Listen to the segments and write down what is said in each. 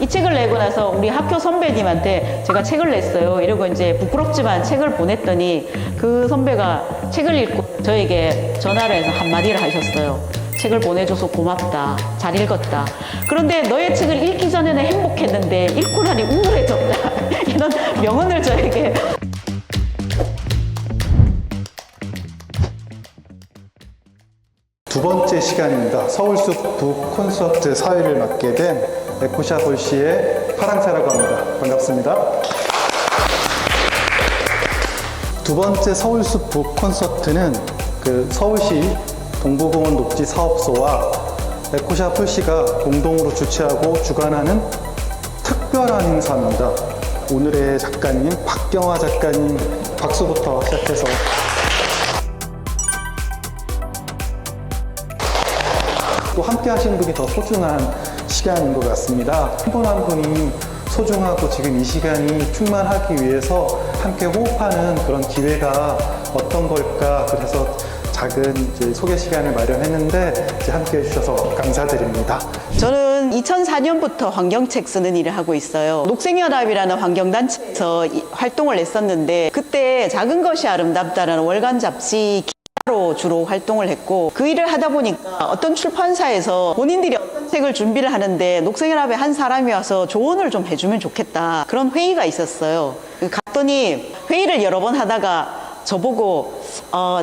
이 책을 내고 나서 우리 학교 선배님한테 제가 책을 냈어요. 이러고 이제 부끄럽지만 책을 보냈더니 그 선배가 책을 읽고 저에게 전화를 해서 한마디를 하셨어요. 책을 보내줘서 고맙다. 잘 읽었다. 그런데 너의 책을 읽기 전에는 행복했는데 읽고 나니 우울해졌다. 이런 명언을 저에게. 두 번째 시간입니다. 서울숲 북 콘서트 사회를 맡게 된 에코샵 올시의 파랑새라고 합니다. 반갑습니다. 두 번째 서울숲 북 콘서트는 서울시 동부공원 녹지 사업소와 에코샵 홀씨가 공동으로 주최하고 주관하는 특별한 행사입니다. 오늘의 작가님 박경화 작가님 박수부터 시작해서 또 함께 하시는 분이 더 소중한 시간인 것 같습니다. 한 분 한 분이 소중하고 지금 이 시간이 충만하기 위해서 함께 호흡하는 그런 기회가 어떤 걸까, 그래서 작은 소개 시간을 마련했는데 함께 해주셔서 감사드립니다. 저는 2004년부터 환경책 쓰는 일을 하고 있어요. 녹색연합이라는 환경단체에서 활동을 했었는데 그때 작은 것이 아름답다라는 월간 잡지 로 주로 활동을 했고, 그 일을 하다 보니까 어떤 출판사에서 본인들이 어떤 책을 준비를 하는데 녹색연합의 한 사람이 와서 조언을 좀 해주면 좋겠다, 그런 회의가 있었어요. 갔더니 회의를 여러 번 하다가 저보고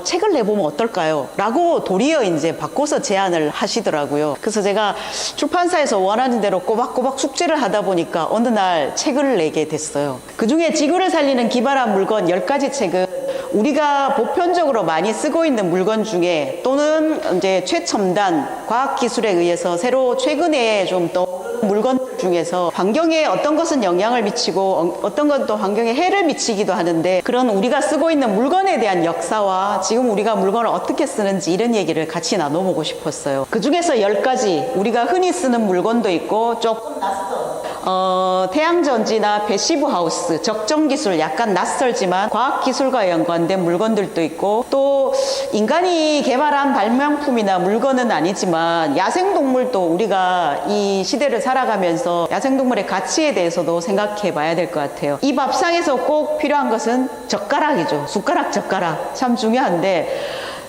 책을 내보면 어떨까요? 라고 도리어 이제 바꿔서 제안을 하시더라고요. 그래서 제가 출판사에서 원하는 대로 꼬박꼬박 숙제를 하다 보니까 어느 날 책을 내게 됐어요. 그 중에 지구를 살리는 기발한 물건 10가지 책은 우리가 보편적으로 많이 쓰고 있는 물건 중에, 또는 이제 최첨단 과학기술에 의해서 새로 최근에 좀 떠오르는 물건 중에서 환경에 어떤 것은 영향을 미치고 어떤 건 또 환경에 해를 미치기도 하는데, 그런 우리가 쓰고 있는 물건에 대한 역사와 지금 우리가 물건을 어떻게 쓰는지 이런 얘기를 같이 나눠보고 싶었어요. 그 중에서 10가지 우리가 흔히 쓰는 물건도 있고, 조금 낯선 태양전지나 패시브 하우스, 적정기술, 약간 낯설지만 과학기술과 연관된 물건들도 있고, 또 인간이 개발한 발명품이나 물건은 아니지만 야생동물도 우리가 이 시대를 살아가면서 야생동물의 가치에 대해서도 생각해 봐야 될 것 같아요. 이 밥상에서 꼭 필요한 것은 젓가락이죠. 숟가락, 젓가락 참 중요한데,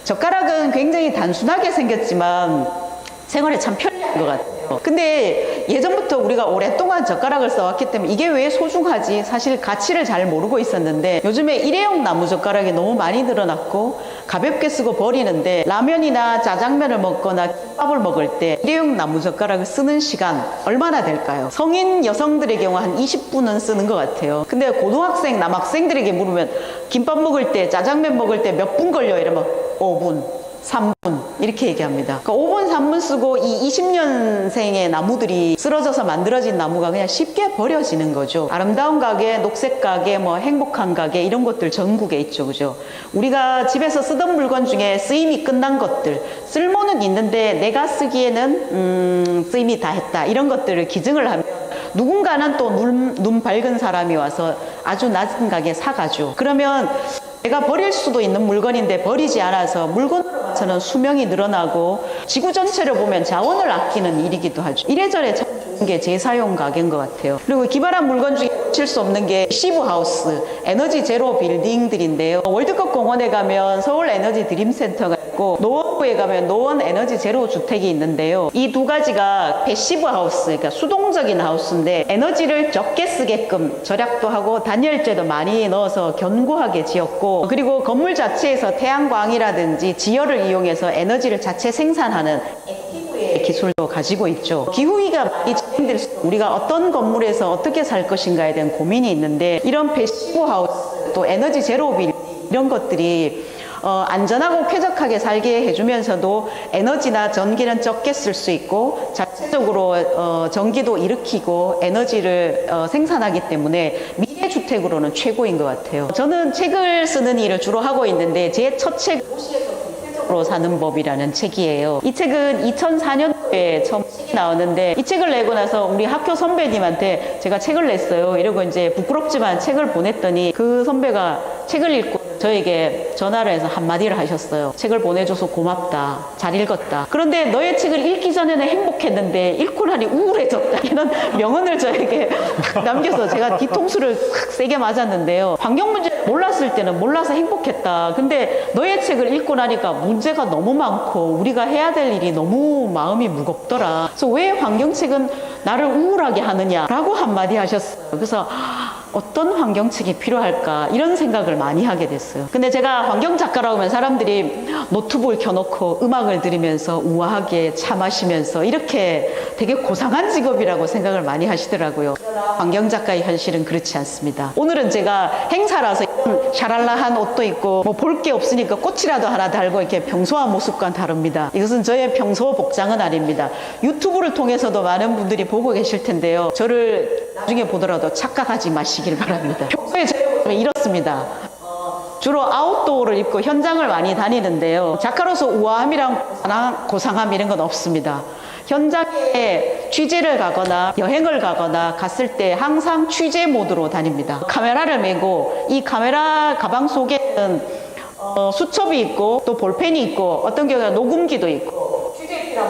젓가락은 굉장히 단순하게 생겼지만 생활에 참 편리한 것 같아요. 근데 예전부터 우리가 오랫동안 젓가락을 써왔기 때문에 이게 왜 소중하지, 사실 가치를 잘 모르고 있었는데, 요즘에 일회용 나무 젓가락이 너무 많이 늘어났고 가볍게 쓰고 버리는데, 라면이나 짜장면을 먹거나 김밥을 먹을 때 일회용 나무 젓가락을 쓰는 시간 얼마나 될까요? 성인 여성들의 경우 한 20분은 쓰는 것 같아요. 근데 고등학생, 남학생들에게 물으면 김밥 먹을 때, 짜장면 먹을 때 몇 분 걸려? 이러면 5분 3분 이렇게 얘기합니다. 그러니까 5분 3분 쓰고 이 20년생의 나무들이 쓰러져서 만들어진 나무가 그냥 쉽게 버려지는 거죠. 아름다운 가게, 녹색 가게, 뭐 행복한 가게, 이런 것들 전국에 있죠, 그죠? 우리가 집에서 쓰던 물건 중에 쓰임이 끝난 것들, 쓸모는 있는데 내가 쓰기에는 쓰임이 다 했다, 이런 것들을 기증을 하면 누군가는 또 눈 밝은 사람이 와서 아주 낮은 가게에 사가죠. 그러면 내가 버릴 수도 있는 물건인데 버리지 않아서 물건으로서는 수명이 늘어나고 지구 전체를 보면 자원을 아끼는 일이기도 하죠. 이래저래 참 좋은 게 재사용 가게인 것 같아요. 그리고 기발한 물건 중에 놓칠 수 없는 게 패시브 하우스, 에너지 제로 빌딩들인데요. 월드컵 공원에 가면 서울 에너지 드림센터가 있고, 노원구에 가면 노원 에너지 제로 주택이 있는데요. 이 두 가지가 패시브 하우스, 그러니까 수동적인 하우스인데 에너지를 적게 쓰게끔 절약도 하고 단열재도 많이 넣어서 견고하게 지었고, 그리고 건물 자체에서 태양광이라든지 지열을 이용해서 에너지를 자체 생산하는 액티브의 기술도 가지고 있죠. 기후위기가 많이 진행될수록 우리가 어떤 건물에서 어떻게 살 것인가에 대한 고민이 있는데, 이런 패시브 하우스, 또 에너지 제로 빌딩, 이런 것들이 안전하고 쾌적하게 살게 해주면서도 에너지나 전기는 적게 쓸 수 있고 자체적으로 전기도 일으키고 에너지를 생산하기 때문에 미래주택으로는 최고인 것 같아요. 저는 책을 쓰는 일을 주로 하고 있는데, 제 첫 책은 도시에서 구체적으로 사는 법이라는 책이에요. 이 책은 2004년도에 처음 나왔는데, 이 책을 내고 나서 우리 학교 선배님한테 제가 책을 냈어요. 이러고 이제 부끄럽지만 책을 보냈더니 그 선배가 책을 읽고 저에게 전화를 해서 한마디를 하셨어요. 책을 보내줘서 고맙다. 잘 읽었다. 그런데 너의 책을 읽기 전에는 행복했는데 읽고 나니 우울해졌다. 이런 명언을 저에게 남겨서 제가 뒤통수를 확 세게 맞았는데요. 환경 문제를 몰랐을 때는 몰라서 행복했다. 근데 너의 책을 읽고 나니까 문제가 너무 많고 우리가 해야 될 일이 너무 마음이 무겁더라. 그래서 왜 환경책은 나를 우울하게 하느냐라고 한마디 하셨어요. 그래서 어떤 환경책이 필요할까 이런 생각을 많이 하게 됐어요. 근데 제가 환경작가라고 하면 사람들이 노트북을 켜놓고 음악을 들으면서 우아하게 차 마시면서 이렇게 되게 고상한 직업이라고 생각을 많이 하시더라고요. 환경작가의 현실은 그렇지 않습니다. 오늘은 제가 행사라서 샤랄라한 옷도 입고 뭐 볼 게 없으니까 꽃이라도 하나 달고 이렇게 평소한 모습과는 다릅니다. 이것은 저의 평소 복장은 아닙니다. 유튜브를 통해서도 많은 분들이 보고 계실 텐데요. 저를 나중에 보더라도 착각하지 마시길 바랍니다. 평소에 저의 모습은 이렇습니다. 주로 아웃도어를 입고 현장을 많이 다니는데요. 작가로서 우아함이랑 고상함 이런 건 없습니다. 현장에 취재를 가거나 여행을 가거나 갔을 때 항상 취재 모드로 다닙니다. 카메라를 메고 이 카메라 가방 속에는 수첩이 있고 또 볼펜이 있고 어떤 경우는 녹음기도 있고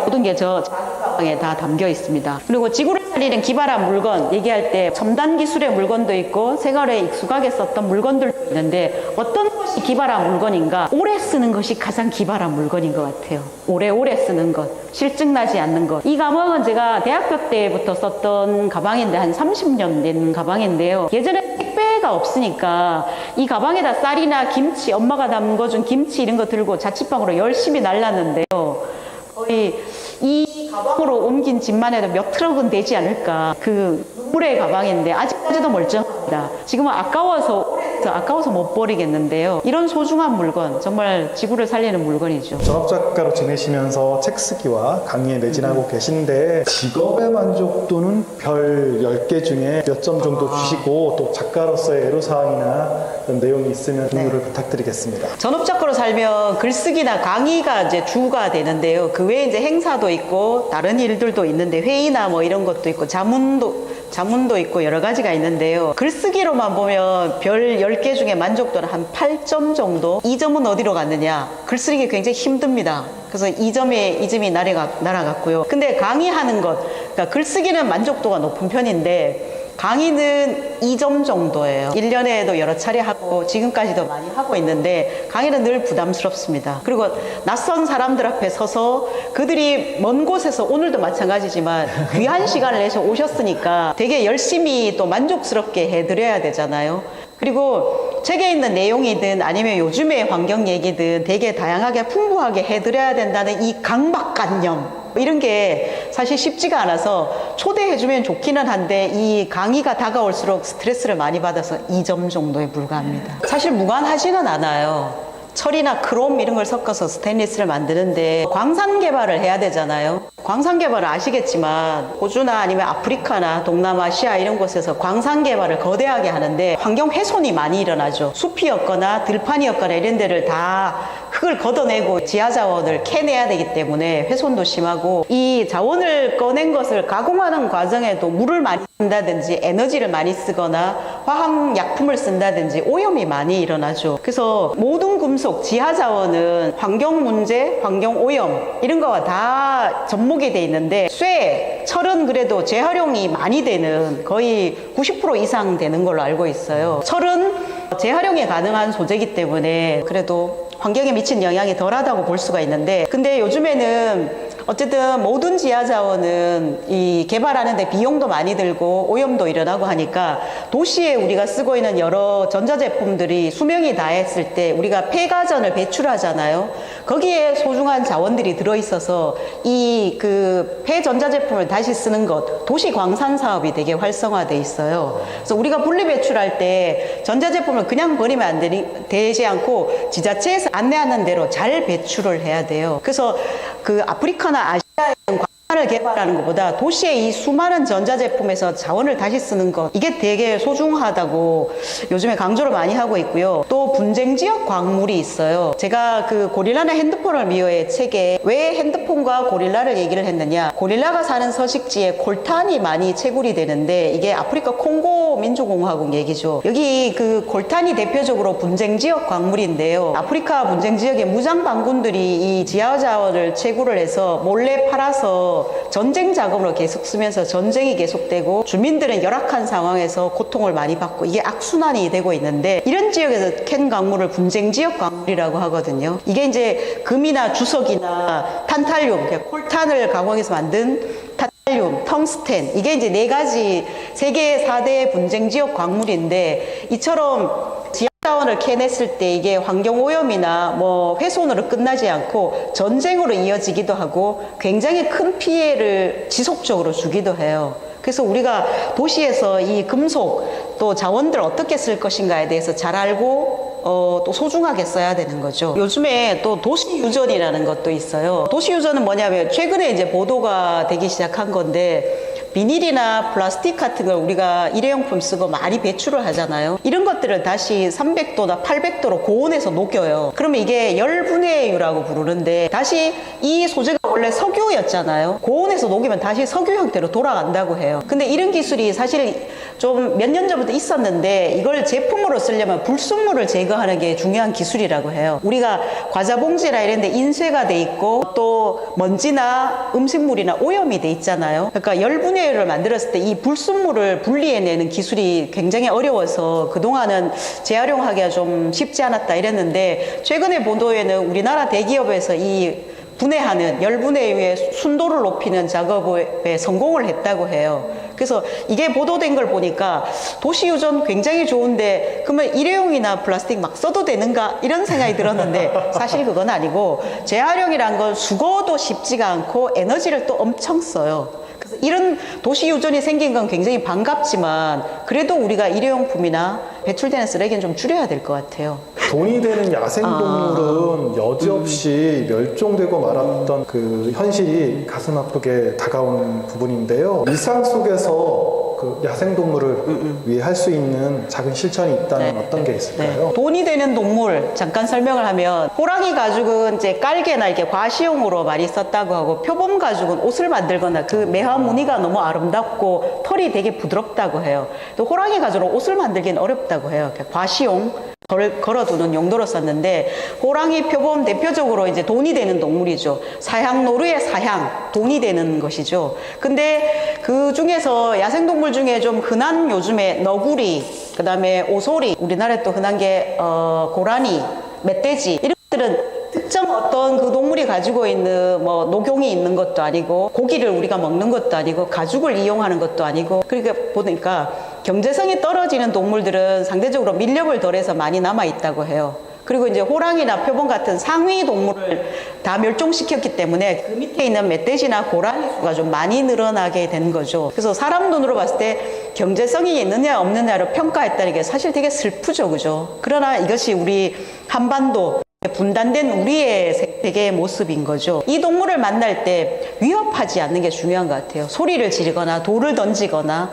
모든 게 저 가방에 다 담겨 있습니다. 그리고 지구를 살리는 기발한 물건 얘기할 때 첨단 기술의 물건도 있고 생활에 익숙하게 썼던 물건들도 있는데 어떤 것이 기발한 물건인가? 오래 쓰는 것이 가장 기발한 물건인 것 같아요. 오래오래 쓰는 것, 실증나지 않는 것. 이 가방은 제가 대학교 때부터 썼던 가방인데 한 30년 된 가방인데요. 예전에 택배가 없으니까 이 가방에다 쌀이나 김치, 엄마가 담궈준 김치 이런 거 들고 자취방으로 열심히 날랐는데요. 거의 이 가방으로 옮긴 집만 해도 몇 트럭은 되지 않을까. 그 눈물의 가방인데 아직까지도 멀쩡합니다. 지금은 아까워서 못 버리겠는데요. 이런 소중한 물건, 정말 지구를 살리는 물건이죠. 전업작가로 지내시면서 책 쓰기와 강의에 매진하고 계신데 직업의 만족도는 별 10개 중에 몇 점 정도 주시고 또 작가로서의 애로사항이나 그런 내용이 있으면 공유를 부탁드리겠습니다. 전업작가로 살면 글쓰기나 강의가 이제 주가 되는데요. 그 외에 이제 행사도 있고 다른 일들도 있는데 회의나 뭐 이런 것도 있고 자문도 있고 여러 가지가 있는데요. 글쓰기로만 보면 별 10개 중에 만족도는 한 8점 정도? 2점은 어디로 갔느냐? 글쓰기 굉장히 힘듭니다. 그래서 2점이 날아갔고요. 근데 강의하는 것, 그러니까 글쓰기는 만족도가 높은 편인데 강의는 2점 정도예요. 1년에도 여러 차례 하고 지금까지도 많이 하고 있는데 강의는 늘 부담스럽습니다. 그리고 낯선 사람들 앞에 서서 그들이 먼 곳에서 오늘도 마찬가지지만 귀한 시간을 내서 오셨으니까 되게 열심히 또 만족스럽게 해드려야 되잖아요. 그리고 책에 있는 내용이든 아니면 요즘의 환경 얘기든 되게 다양하게 풍부하게 해드려야 된다는 이 강박관념 이런 게 사실 쉽지가 않아서 초대해주면 좋기는 한데 이 강의가 다가올수록 스트레스를 많이 받아서 2점 정도에 불과합니다. 사실 무관하지는 않아요. 철이나 크롬 이런 걸 섞어서 스테인리스를 만드는데 광산 개발을 해야 되잖아요. 광산 개발은 아시겠지만 호주나 아니면 아프리카나 동남아시아 이런 곳에서 광산 개발을 거대하게 하는데 환경 훼손이 많이 일어나죠. 숲이었거나 들판이었거나 이런 데를 다 흙을 걷어내고 지하자원을 캐내야 되기 때문에 훼손도 심하고 이 자원을 꺼낸 것을 가공하는 과정에도 물을 많이 쓴다든지 에너지를 많이 쓰거나 화학약품을 쓴다든지 오염이 많이 일어나죠. 그래서 모든 금속, 지하자원은 환경 문제, 환경 오염 이런 거와 다 접목이 돼 있는데 쇠, 철은 그래도 재활용이 많이 되는 거의 90% 이상 되는 걸로 알고 있어요. 철은 재활용이 가능한 소재이기 때문에 그래도 환경에 미친 영향이 덜하다고 볼 수가 있는데 근데 요즘에는 어쨌든 모든 지하자원은 이 개발하는데 비용도 많이 들고 오염도 일어나고 하니까 도시에 우리가 쓰고 있는 여러 전자제품들이 수명이 다했을 때 우리가 폐가전을 배출하잖아요. 거기에 소중한 자원들이 들어있어서 이 그 폐전자제품을 다시 쓰는 것, 도시 광산 사업이 되게 활성화돼 있어요. 그래서 우리가 분리 배출할 때 전자제품을 그냥 버리면 되지 않고 지자체에서 안내하는 대로 잘 배출을 해야 돼요. 그래서 그 아프리카나 아시아에는 광산을 생산을 개발하는 것보다 도시의 이 수많은 전자제품에서 자원을 다시 쓰는 것, 이게 되게 소중하다고 요즘에 강조를 많이 하고 있고요. 또 분쟁지역 광물이 있어요. 제가 그 고릴라나 핸드폰을 미워해 책에 왜 핸드폰과 고릴라를 얘기를 했느냐, 고릴라가 사는 서식지에 콜탄이 많이 채굴이 되는데 이게 아프리카 콩고 민주공화국 얘기죠. 여기 그 콜탄이 대표적으로 분쟁지역 광물인데요. 아프리카 분쟁지역의 무장반군들이 이 지하자원을 채굴을 해서 몰래 팔아서 전쟁 자금으로 계속 쓰면서 전쟁이 계속되고 주민들은 열악한 상황에서 고통을 많이 받고 이게 악순환이 되고 있는데, 이런 지역에서 캔 광물을 분쟁지역 광물이라고 하거든요. 이게 이제 금이나 주석이나 탄탈륨, 콜탄을 가공해서 만든 탄탈륨, 텅스텐, 이게 이제 네 가지 세계 4대 분쟁지역 광물인데, 이처럼 지하자원을 캐냈을 때 이게 환경오염이나 뭐 훼손으로 끝나지 않고 전쟁으로 이어지기도 하고 굉장히 큰 피해를 지속적으로 주기도 해요. 그래서 우리가 도시에서 이 금속 또 자원들을 어떻게 쓸 것인가에 대해서 잘 알고 또 소중하게 써야 되는 거죠. 요즘에 또 도시유전이라는 것도 있어요. 도시유전은 뭐냐면 최근에 이제 보도가 되기 시작한 건데, 비닐이나 플라스틱 같은 걸 우리가 일회용품 쓰고 많이 배출을 하잖아요. 이런 것들을 다시 300도나 800도로 고온에서 녹여요. 그러면 이게 열분해 유라고 부르는데, 다시 이 소재가 원래 석유였잖아요. 고온에서 녹이면 다시 석유 형태로 돌아간다고 해요. 근데 이런 기술이 사실 좀 몇 년 전부터 있었는데, 이걸 제품으로 쓰려면 불순물을 제거하는 게 중요한 기술이라고 해요. 우리가 과자 봉지나 이런 데 인쇄가 돼 있고 또 먼지나 음식물이나 오염이 돼 있잖아요. 그러니까 열분해유를 만들었을 때 이 불순물을 분리해내는 기술이 굉장히 어려워서 그동안은 재활용하기가 좀 쉽지 않았다 이랬는데, 최근에 보도에는 우리나라 대기업에서 이 분해하는 열분해유의 순도를 높이는 작업에 성공을 했다고 해요. 그래서 이게 보도된 걸 보니까 도시유전 굉장히 좋은데 그러면 일회용이나 플라스틱 막 써도 되는가 이런 생각이 들었는데, 사실 그건 아니고 재활용이란 건 수거도 쉽지가 않고 에너지를 또 엄청 써요. 그래서 이런 도시유전이 생긴 건 굉장히 반갑지만 그래도 우리가 일회용품이나 배출되는 쓰레기는 좀 줄여야 될 것 같아요. 돈이 되는 야생동물은 여지없이 멸종되고 말았던 그 현실이 가슴 아프게 다가오는 부분인데요. 일상 속에서 그 야생동물을 위해 할 수 있는 작은 실천이 있다면 어떤 게 있을까요? 네. 돈이 되는 동물 잠깐 설명을 하면, 호랑이 가죽은 이제 깔개나 이렇게 과시용으로 많이 썼다고 하고, 표범 가죽은 옷을 만들거나 그 매화 무늬가 너무 아름답고 털이 되게 부드럽다고 해요. 또 호랑이 가죽으로 옷을 만들기는 어렵다고 해요. 과시용 걸어두는 용도로 썼는데, 호랑이, 표범 대표적으로 이제 돈이 되는 동물이죠. 사향 노루의 사향, 돈이 되는 것이죠. 근데 그 중에서 야생동물 중에 좀 흔한 요즘에 너구리, 그 다음에 오소리, 우리나라에 또 흔한 게 고라니, 멧돼지, 이런 것들은 특정 어떤 그 동물이 가지고 있는 뭐 녹용이 있는 것도 아니고, 고기를 우리가 먹는 것도 아니고, 가죽을 이용하는 것도 아니고, 그러니까 보니까 경제성이 떨어지는 동물들은 상대적으로 밀렵을 덜해서 많이 남아 있다고 해요. 그리고 이제 호랑이나 표범 같은 상위 동물을 다 멸종시켰기 때문에 그 밑에 있는 멧돼지나 고라니 수가 좀 많이 늘어나게 된 거죠. 그래서 사람 눈으로 봤을 때 경제성이 있느냐 없느냐를 평가했다는 게 사실 되게 슬프죠, 그죠? 그러나 이것이 우리 한반도 분단된 우리의 세계의 모습인 거죠. 이 동물을 만날 때 위협하지 않는 게 중요한 것 같아요. 소리를 지르거나 돌을 던지거나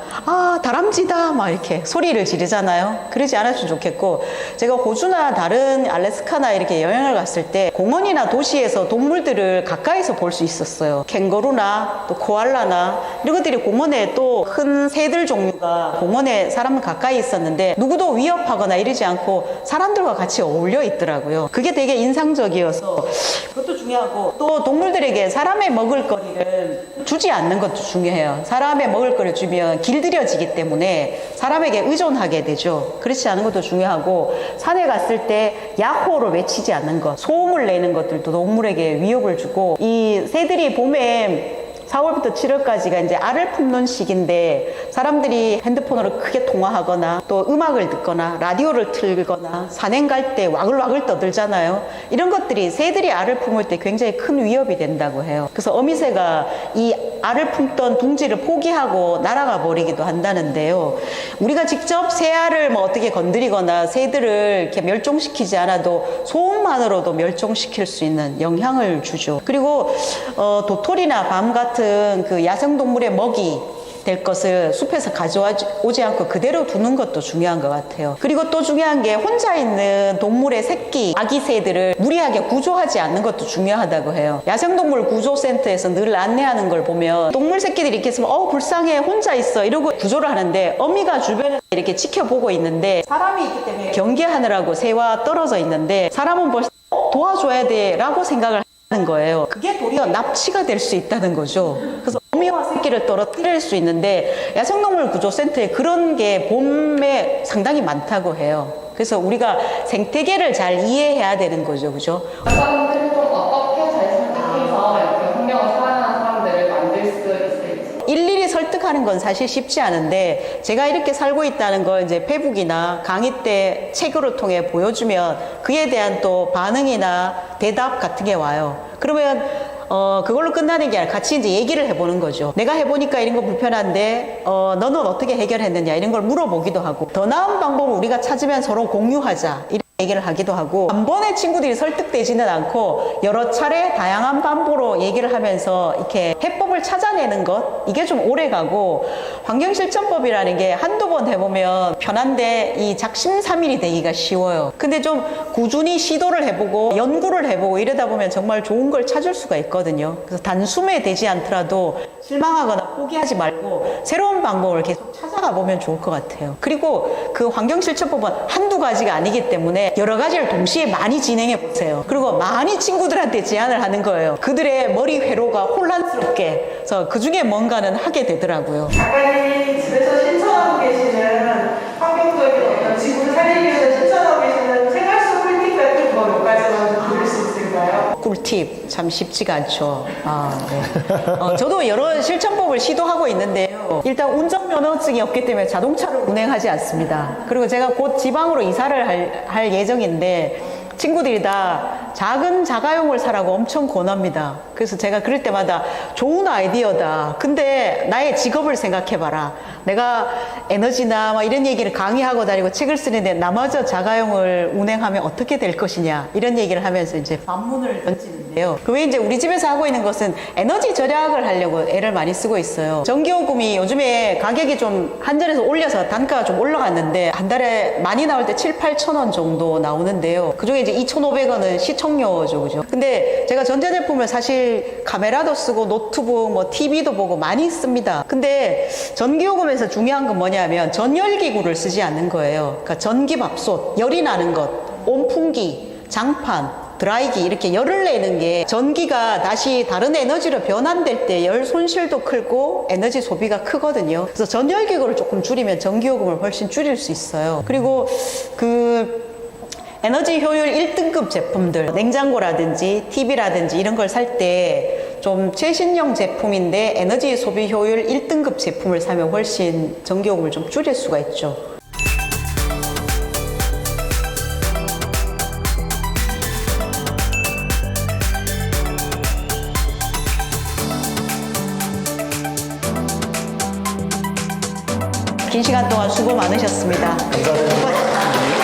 다람쥐다 막 이렇게 소리를 지르잖아요. 그러지 않았으면 좋겠고, 제가 호주나 다른 알래스카나 이렇게 여행을 갔을 때 공원이나 도시에서 동물들을 가까이서 볼 수 있었어요. 캥거루나 또 코알라나 이런 것들이 공원에, 또 큰 새들 종류가 공원에 사람 가까이 있었는데 누구도 위협하거나 이러지 않고 사람들과 같이 어울려 있더라고요. 그게 되게 인상적이어서 그것도 중요하고, 또 동물들에게 사람의 먹을거리를 주지 않는 것도 중요해요. 사람의 먹을거리를 주면 길들여지기 때문에 사람에게 의존하게 되죠. 그렇지 않은 것도 중요하고, 산에 갔을 때 야호를 외치지 않는 것, 소음을 내는 것들도 동물에게 위협을 주고, 이 새들이 봄에 4월부터 7월까지가 이제 알을 품는 시기인데, 사람들이 핸드폰으로 크게 통화하거나 또 음악을 듣거나 라디오를 틀거나 산행 갈 때 와글와글 떠들잖아요. 이런 것들이 새들이 알을 품을 때 굉장히 큰 위협이 된다고 해요. 그래서 어미새가 이 알을 품던 둥지를 포기하고 날아가 버리기도 한다는데요. 우리가 직접 새알을 뭐 어떻게 건드리거나 새들을 이렇게 멸종시키지 않아도 소음만으로도 멸종시킬 수 있는 영향을 주죠. 그리고 도토리나 밤 같은 같은 그 야생동물의 먹이 될 것을 숲에서 가져오지 않고 그대로 두는 것도 중요한 것 같아요. 그리고 또 중요한 게 혼자 있는 동물의 새끼, 아기 새들을 무리하게 구조하지 않는 것도 중요하다고 해요. 야생동물 구조센터에서 늘 안내하는 걸 보면 동물 새끼들이 이렇게 있으면 불쌍해 혼자 있어 이러고 구조를 하는데 어미가 주변에 이렇게 지켜보고 있는데 사람이 있기 때문에 경계하느라고 새와 떨어져 있는데 사람은 벌써 도와줘야 돼 라고 생각을 하는 거예요. 그게 도리어 납치가 될 수 있다는 거죠. 그래서 어미와 새끼를 떨어뜨릴 수 있는데 야생동물 구조센터에 그런 게 봄에 상당히 많다고 해요. 그래서 우리가 생태계를 잘 이해해야 되는 거죠. 그죠? 사람들이 좀 어떻게 잘 선택해서 이렇게 환경을 사랑하는 사람들을 만들 수 있을지. 일일이 설득하는 건 사실 쉽지 않은데 제가 이렇게 살고 있다는 걸 이제 페북이나 강의 때 책으로 통해 보여주면 그에 대한 또 반응이나 대답 같은 게 와요. 그러면 그걸로 끝나는 게 아니라 같이 이제 얘기를 해보는 거죠. 내가 해보니까 이런 거 불편한데 너는 어떻게 해결했느냐 이런 걸 물어보기도 하고 더 나은 방법을 우리가 찾으면 서로 공유하자 이런 얘기를 하기도 하고 한 번에 친구들이 설득되지는 않고 여러 차례 다양한 방법으로 얘기를 하면서 이렇게 해법을 찾아내는 것 이게 좀 오래 가고 환경실천법이라는 게 한두 번 해보면 편한데 이 작심삼일이 되기가 쉬워요. 근데 좀 꾸준히 시도를 해보고 연구를 해보고 이러다 보면 정말 좋은 걸 찾을 수가 있거든요. 그래서 단숨에 되지 않더라도 실망하거나 포기하지 말고 새로운 방법을 계속 찾아가 보면 좋을 것 같아요. 그리고 그 환경실천법은 한두 가지가 아니기 때문에 여러 가지를 동시에 많이 진행해 보세요. 그리고 많이 친구들한테 제안을 하는 거예요. 그들의 머리 회로가 혼란스럽게. 그래서 그 중에 뭔가는 하게 되더라고요. 작가님이 집에서 실천하고 계시는 환경적인 어떤 지구를 살리기 위해서 실천하고 계시는 생활 속 꿀팁 같은 거 몇 가지만 좀 들을 수 있을까요? 꿀팁 참 쉽지가 않죠. 네. 저도 여러 실천법을 시도하고 있는데요. 일단 운전면허증이 없기 때문에 자동차를 운행하지 않습니다. 그리고 제가 곧 지방으로 이사를 할 예정인데 친구들이 다 작은 자가용을 사라고 엄청 권합니다. 그래서 제가 그럴 때마다 좋은 아이디어다. 근데 나의 직업을 생각해봐라. 내가 에너지나 막 이런 얘기를 강의하고 다니고 책을 쓰는데 나마저 자가용을 운행하면 어떻게 될 것이냐 이런 얘기를 하면서 이제 반문을 던지는데요. 그 외에 이제 우리 집에서 하고 있는 것은 에너지 절약을 하려고 애를 많이 쓰고 있어요. 전기요금이 요즘에 가격이 좀 한전에서 올려서 단가가 좀 올라갔는데 한 달에 많이 나올 때 7, 8천 원 정도 나오는데요. 그중에 이제 2,500원은 시청료죠, 그죠? 근데 제가 전자제품을 사실 카메라도 쓰고 노트북, 뭐 TV도 보고 많이 씁니다. 근데 전기요금에서 중요한 건 뭐냐면 전열기구를 쓰지 않는 거예요. 그러니까 전기밥솥, 열이 나는 것, 온풍기, 장판, 드라이기 이렇게 열을 내는 게 전기가 다시 다른 에너지로 변환될 때 열 손실도 크고 에너지 소비가 크거든요. 그래서 전열기구를 조금 줄이면 전기요금을 훨씬 줄일 수 있어요. 그리고 에너지 효율 1등급 제품들, 냉장고라든지 TV라든지 이런 걸 살 때 좀 최신형 제품인데 에너지 소비 효율 1등급 제품을 사면 훨씬 전기요금을 좀 줄일 수가 있죠. 긴 시간 동안 수고 많으셨습니다. 감사합니다.